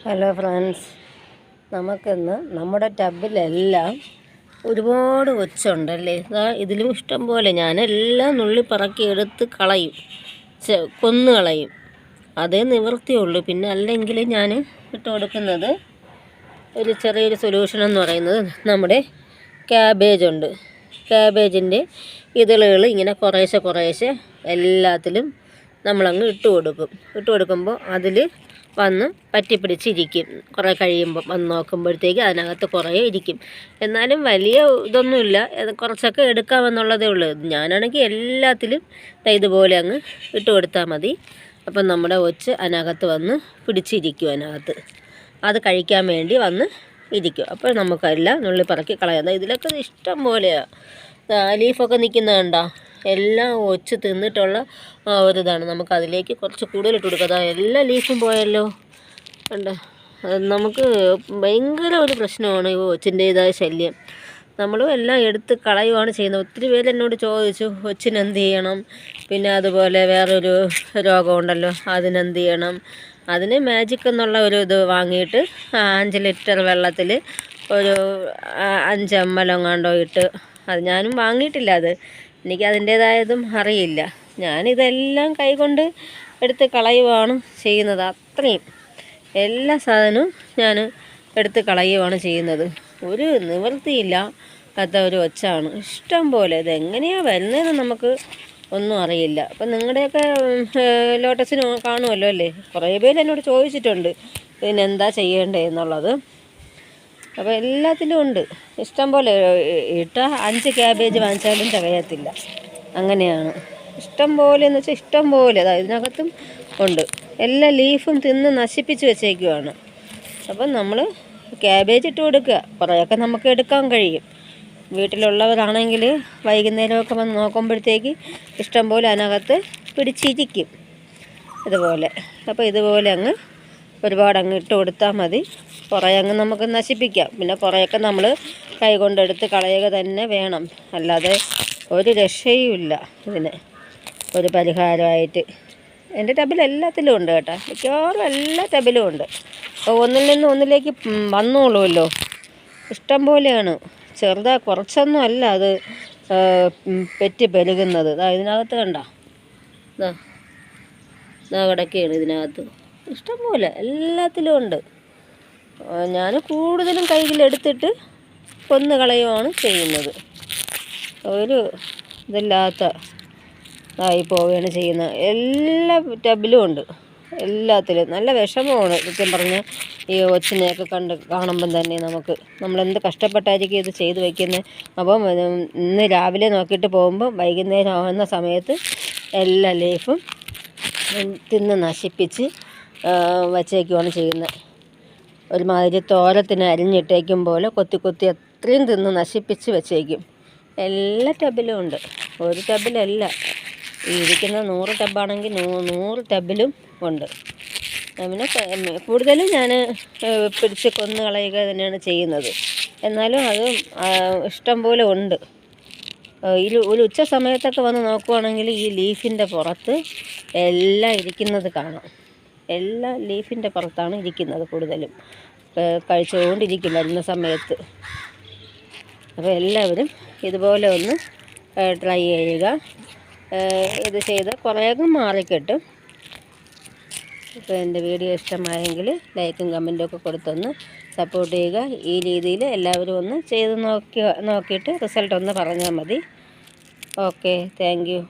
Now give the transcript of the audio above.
Hello friends, നമുക്കിന്ന് നമ്മുടെ ടബിലെല്ലാം ഒരുപാട് ഒച്ചുണ്ടല്ലേ. ഇതിലും ഇഷ്ടം പോലെ ഞാനെല്ലാം നുള്ളി പറക്കി എടുത്ത് കളയും, കൊന്നു കളയും. അതേ നിവൃത്തിയുള്ളൂ. പിന്നെ അല്ലെങ്കിൽ ഞാൻ ഇട്ട് കൊടുക്കുന്നത് ഒരു ചെറിയൊരു സൊല്യൂഷൻ എന്ന് പറയുന്നത് നമ്മുടെ ക്യാബേജുണ്ട്. ക്യാബേജിൻ്റെ ഇതളുകൾ ഇങ്ങനെ കുറേശ്ശെ എല്ലാത്തിലും നമ്മളങ്ങ് ഇട്ട് കൊടുക്കുമ്പോൾ അതിൽ വന്ന് പറ്റിപ്പിടിച്ചിരിക്കും. കുറേ കഴിയുമ്പം വന്ന് നോക്കുമ്പോഴത്തേക്ക് അതിനകത്ത് കുറേ ഇരിക്കും. എന്നാലും വലിയ ഇതൊന്നുമില്ല, കുറച്ചൊക്കെ എടുക്കാമെന്നുള്ളതേ ഉള്ളൂ. ഞാനാണെങ്കിൽ എല്ലാത്തിലും ഇതുപോലെ അങ്ങ് ഇട്ട് കൊടുത്താൽ മതി. അപ്പം നമ്മുടെ ഒച്ച് അതിനകത്ത് വന്ന് പിടിച്ചിരിക്കും. അതിനകത്ത് അത് കഴിക്കാൻ വേണ്ടി വന്ന് ഇരിക്കും. അപ്പോൾ നമുക്കെല്ലാം നുള്ളി പറക്കി കളയാം. ഇതിലൊക്കെ ഇഷ്ടം പോലെയാണ്. ലീഫൊക്കെ നിൽക്കുന്നത് കണ്ടോ, എല്ലാം ഒച്ച് തിന്നിട്ടുള്ള ഒരിതാണ്. നമുക്കതിലേക്ക് കുറച്ച് കൂടുതൽ ഇട്ട് കൊടുക്കാം. എല്ലാ ലീഫും പോയല്ലോ കണ്ടോ. നമുക്ക് ഭയങ്കര ഒരു പ്രശ്നമാണ് ഈ ഒച്ചിൻ്റേതായ ശല്യം. നമ്മളും എല്ലാം എടുത്ത് കളയുവാണ് ചെയ്യുന്നത്. ഒത്തിരി പേര് എന്നോട് ചോദിച്ചു ഒച്ചിനെന്ത് ചെയ്യണം, പിന്നെ അതുപോലെ വേറൊരു രോഗമുണ്ടല്ലോ അതിനെന്ത് ചെയ്യണം. അതിന് മാജിക് എന്നുള്ള ഒരു ഇത് വാങ്ങിയിട്ട് 5 ലിറ്റർ വെള്ളത്തിൽ ഒരു 5 ml എങ്ങാണ്ടോ ഇട്ട്, അത് ഞാനും വാങ്ങിയിട്ടില്ല. എനിക്ക് അതിൻ്റേതായതും അറിയില്ല. ഞാനിതെല്ലാം കൈകൊണ്ട് എടുത്ത് കളയുവാണ് ചെയ്യുന്നത്. അത്രയും എല്ലാ സാധനവും ഞാൻ എടുത്ത് കളയുവാണ് ചെയ്യുന്നത്. ഒരു നിവൃത്തിയില്ല ഒരു ഒച്ചാണ്. ഇഷ്ടം പോലെ ഇതെങ്ങനെയാണ് വരുന്നതെന്ന് നമുക്ക് ഒന്നും അറിയില്ല. അപ്പം നിങ്ങളുടെയൊക്കെ ലോട്ടസിന് കാണുമല്ലോ അല്ലേ. കുറേ പേര് എന്നോട് ചോദിച്ചിട്ടുണ്ട് ഇതിനെന്താ ചെയ്യേണ്ടത് എന്നുള്ളത്. അപ്പോൾ എല്ലാത്തിലും ഉണ്ട് ഇഷ്ടം പോലെ. 5 ക്യാബേജ് വാങ്ങിച്ചാലും തികയത്തില്ല. അങ്ങനെയാണ്. ഇഷ്ടം പോലെ എന്ന് വെച്ചാൽ ഇഷ്ടം പോലെ ഇതിനകത്തും ഉണ്ട്. എല്ലാ ലീഫും തിന്ന് നശിപ്പിച്ച് വെച്ചേക്കുവാണ്. അപ്പം നമ്മൾ ക്യാബേജ് ഇട്ട് കൊടുക്കുക. കുറേയൊക്കെ നമുക്ക് എടുക്കാൻ കഴിയും. വീട്ടിലുള്ളവരാണെങ്കിൽ വൈകുന്നേരമൊക്കെ വന്ന് നോക്കുമ്പോഴത്തേക്ക് ഇഷ്ടം പോലെ അതിനകത്ത് പിടിച്ചിരിക്കും ഇതുപോലെ. അപ്പോൾ ഇതുപോലെ അങ്ങ് ഒരുപാട് അങ്ങ് ഇട്ട് കൊടുത്താൽ മതി. കുറേ അങ്ങ് നമുക്ക് നശിപ്പിക്കാം. പിന്നെ കുറേയൊക്കെ നമ്മൾ കൈ കൊണ്ടെടുത്ത് കളയുക തന്നെ വേണം. അല്ലാതെ ഒരു രക്ഷയുമില്ല ഇതിന് ഒരു പരിഹാരമായിട്ട്. എൻ്റെ ടബിൽ എല്ലാത്തിലും ഉണ്ട് കേട്ടോ. മിക്കവാറും എല്ലാ ടബിലും ഉണ്ട്. ഒന്നിൽ നിന്ന് ഒന്നിലേക്ക് വന്നോളുമല്ലോ. ഇഷ്ടം പോലെയാണ്. കുറച്ചൊന്നും അല്ല അത് പെറ്റ് പെരുകുന്നത്. ഇതിനകത്ത് കണ്ടോ, കിടക്കുകയാണ് ഇതിനകത്ത്. ഇഷ്ടം പോലെ എല്ലാത്തിലും ഉണ്ട്. ഞാൻ കൂടുതലും കയ്യിലെടുത്തിട്ട് കൊന്നു കളയുവാണ് ചെയ്യുന്നത്. ഒരു ഇതില്ലാത്ത ആയി പോവുകയാണ് ചെയ്യുന്നത്. എല്ലാ ടബിലും ഉണ്ട്. എല്ലാത്തിലും നല്ല വിഷമമാണ് സത്യം പറഞ്ഞാൽ. ഈ ഒച്ചിനെയൊക്കെ കാണുമ്പം തന്നെ നമ്മളെന്ത് കഷ്ടപ്പെട്ടായിരിക്കും ഇത് ചെയ്ത് വയ്ക്കുന്നത്. അപ്പം ഇന്ന് രാവിലെ നോക്കിയിട്ട് പോകുമ്പം വൈകുന്നേരം ആവുന്ന സമയത്ത് എല്ലാ ലീഫും തിന്ന് നശിപ്പിച്ച് വച്ചേക്കുവാണ് ചെയ്യുന്നത്. ഒരുമാതിരി തോരത്തിന് അരിഞ്ഞിട്ടേക്കും പോലെ കൊത്തി അത്രയും തിന്ന് നശിപ്പിച്ച് വെച്ചേക്കും. എല്ലാ ടബിലും ഉണ്ട്. ഒരു ടബിലല്ല. ഈ ഇരിക്കുന്ന 100 ടബാണെങ്കിൽ 100 ടബിലും ഉണ്ട്. പിന്നെ കൂടുതലും ഞാൻ പിടിച്ച് കൊന്നു കളയുക തന്നെയാണ് ചെയ്യുന്നത്. എന്നാലും അതും ഇഷ്ടം പോലെ ഉണ്ട്. ഒരു ഉച്ച സമയത്തൊക്കെ വന്ന് നോക്കുവാണെങ്കിൽ ഈ ലീഫിൻ്റെ പുറത്ത് എല്ലാം ഇരിക്കുന്നത് കാണാം. എല്ലാ ലീഫിൻ്റെ പുറത്താണ് ഇരിക്കുന്നത് കൂടുതലും. കഴിച്ചുകൊണ്ടിരിക്കും വരുന്ന സമയത്ത്. അപ്പോൾ എല്ലാവരും ഇതുപോലെ ഒന്ന് ട്രൈ ചെയ്യുക. ഇത് ചെയ്ത് കുറേയൊക്കെ മാറിക്കിട്ടും. അപ്പോൾ എൻ്റെ വീഡിയോ ഇഷ്ടമായെങ്കിൽ ലൈക്കും കമൻറ്റും ഒക്കെ കൊടുത്തൊന്ന് സപ്പോർട്ട് ചെയ്യുക. ഈ രീതിയിൽ എല്ലാവരും ഒന്ന് ചെയ്ത് നോക്കിയിട്ട് റിസൾട്ട് ഒന്ന് പറഞ്ഞാൽ മതി. Okay, thank you.